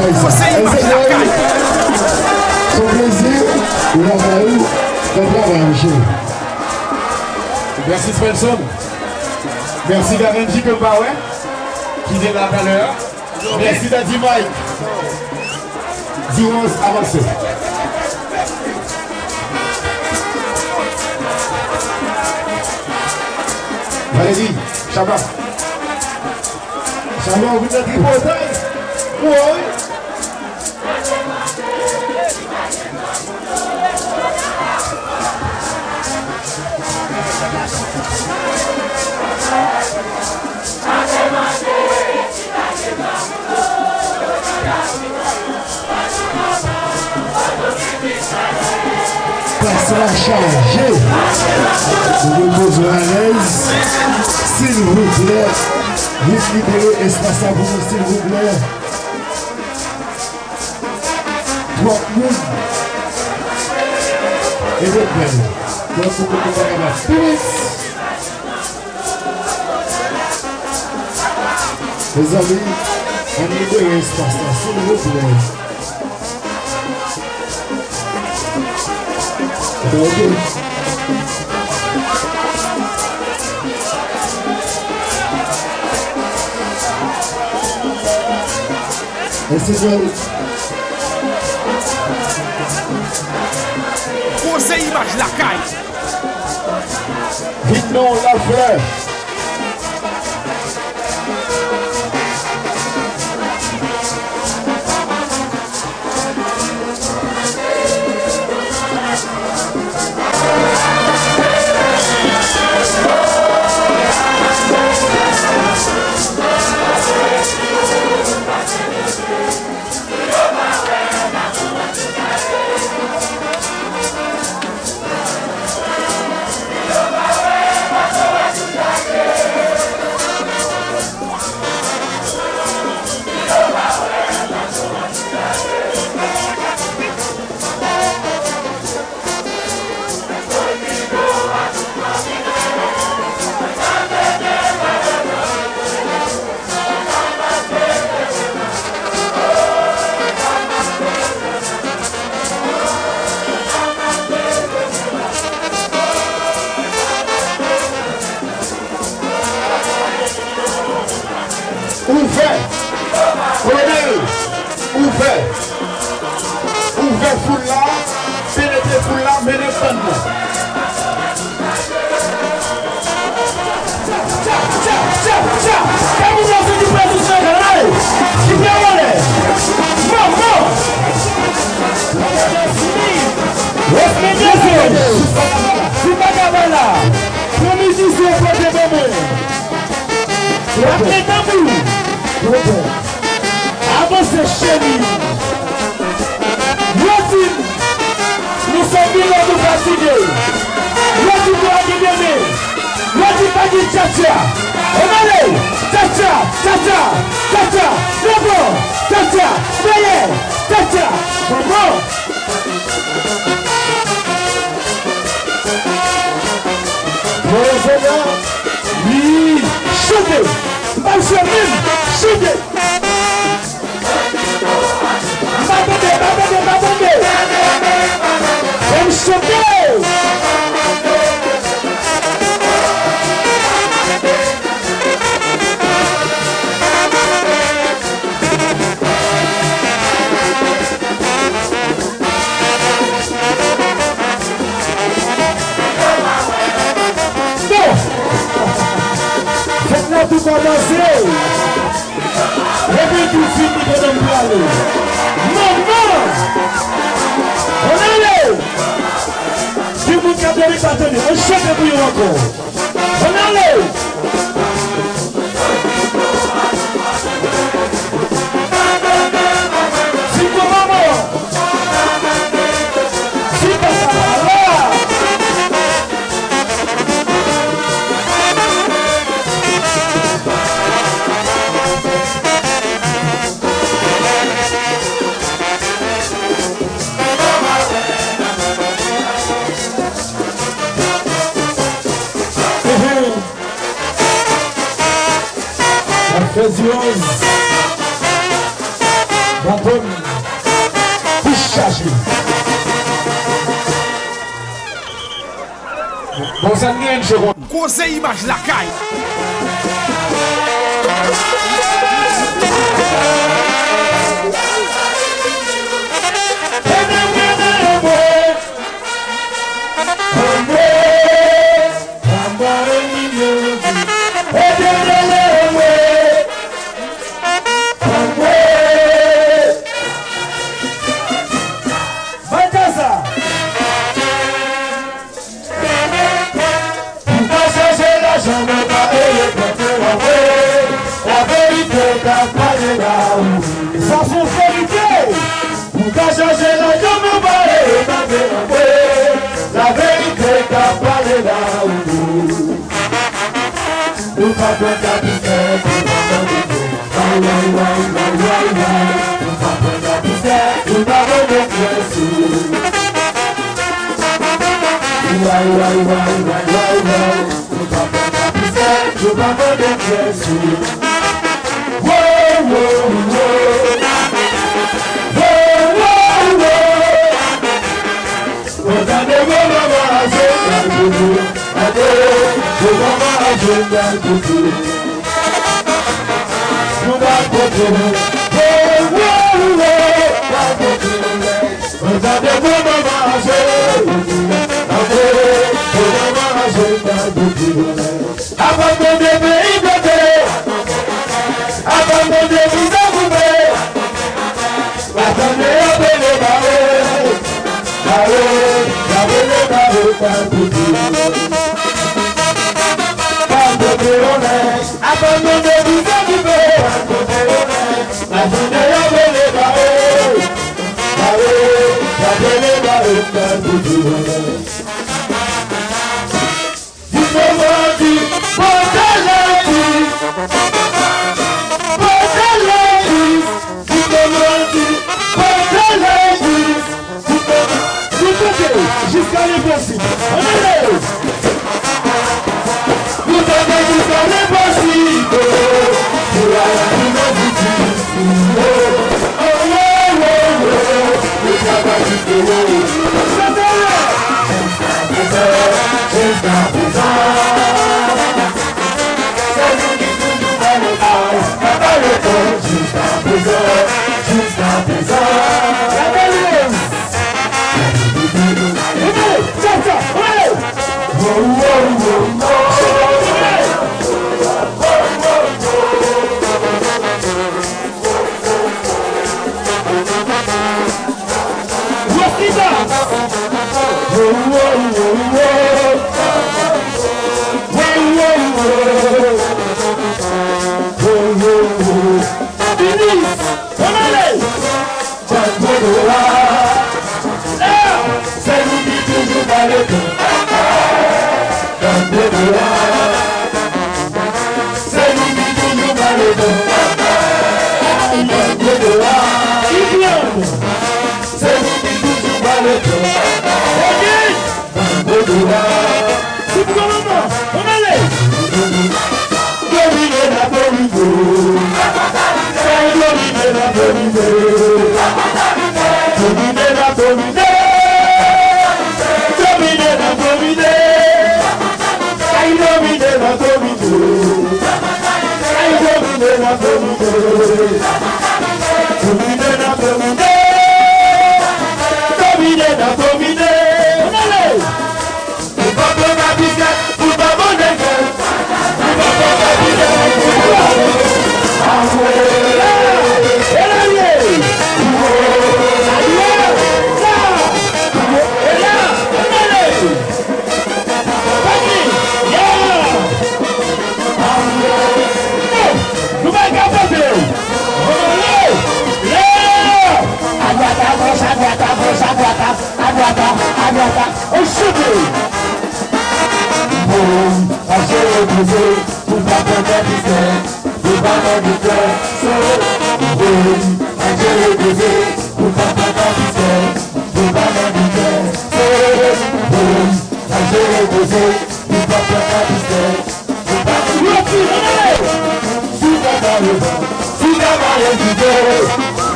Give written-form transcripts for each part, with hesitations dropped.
Son plaisir, il a valu de travail, monsieur. Merci Spenson. Merci Garenji Kempawe qui est là tout à l'heure. Merci Daddy Mike. Durance avancé. Valérie, Chabat. Chabat, vous êtes important. Oui. Passera chargé. Nous besoin à l'aise. S'il vous plaît, vous libérez espace à vous, s'il vous plaît. 3 minutes. Et de peine. Donc, vous pouvez pas les amis, on libère l'espace là, s'il vous plaît. Ok. Conseil image la caille. Vite non, la fleur. Ouvert, colonel, ouvert foule là, pénétrer foule là, mais ne pas nous. Avancez chez nous. Nous sommes millions de fatigués. L'autre doit gagner. L'autre pas dit tcha-tcha. On allait. Tcha-tcha, tcha-tcha, tcha-tcha. C'est bon. Tcha-tcha, veillez. Tcha-tcha, c'est bon. Président, oui, shootez. Marchez même, shootez. M'attendez. J'aime choquer. Faites-moi tout commencer. Et puis tout finit de nous parler. Non. On allait. Si vous ne captez pas tenir, on chante pour vous encore. On allait. Si vous maman. Si papa là. Antoine, bouche chargée. Bon, ça n'y a une seconde. Cause image la caille. Sans sincérité, pour qu'à changer la jambe la vérité qu'a parlé là-haut. Nous pas de capitaine, nous pas de capitaine, nous pas de Jésus. Nous pas de capitaine, nous pas de Jésus. Jusqu'à l'impossible. Vous avez jusqu'à l'impossible.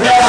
Let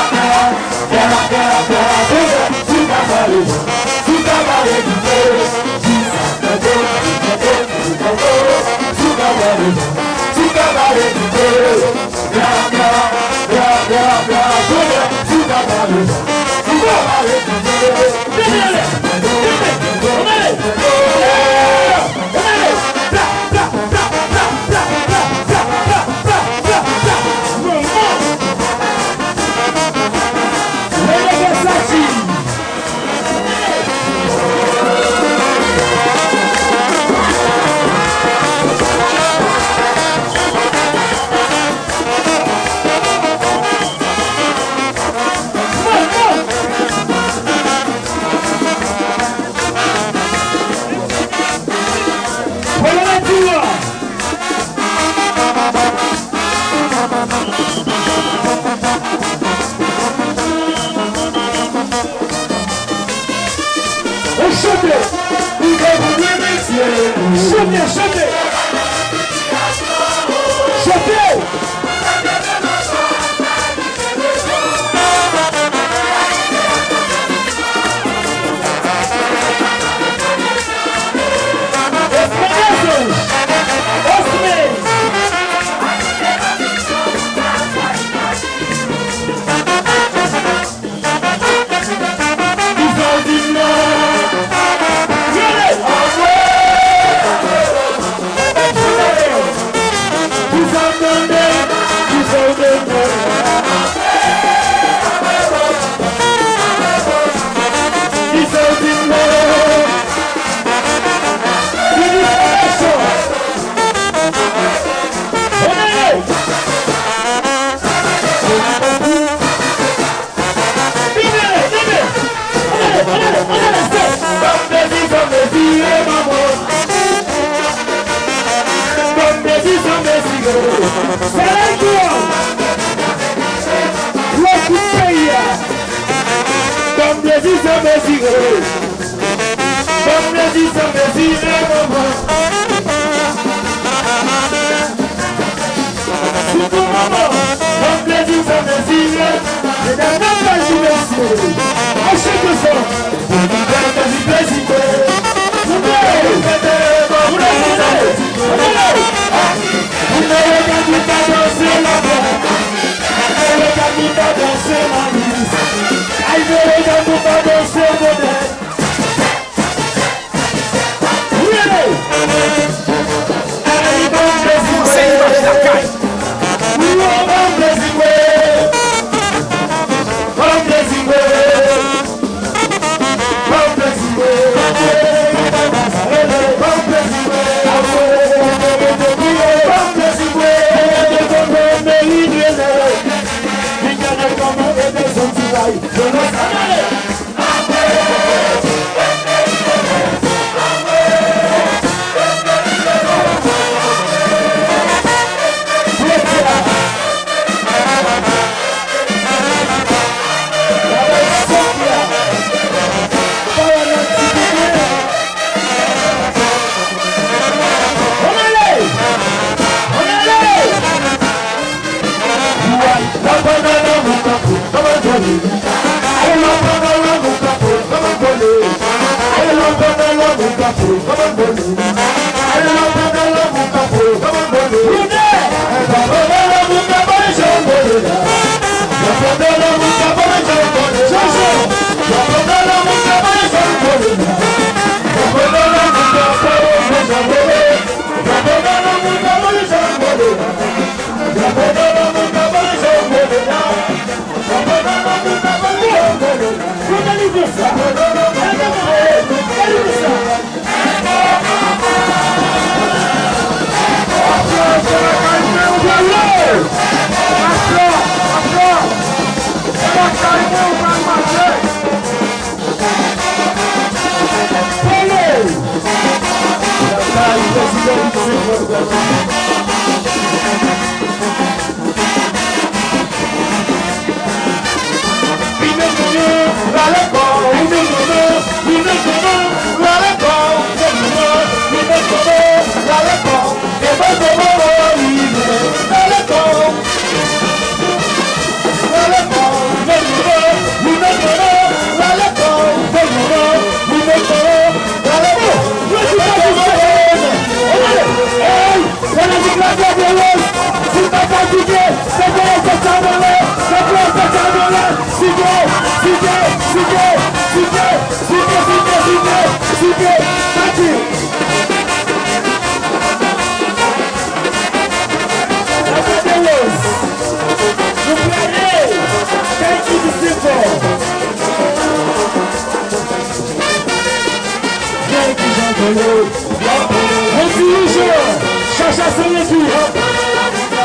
son équipe.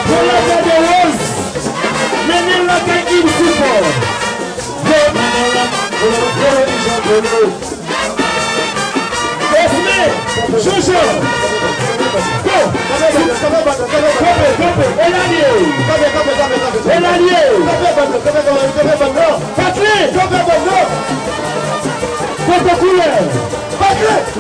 Pour la garde de Rose. Menez la gagne support. Esme, Jojo. Go. Elanier. Patrick. Coco Couleur. Copé.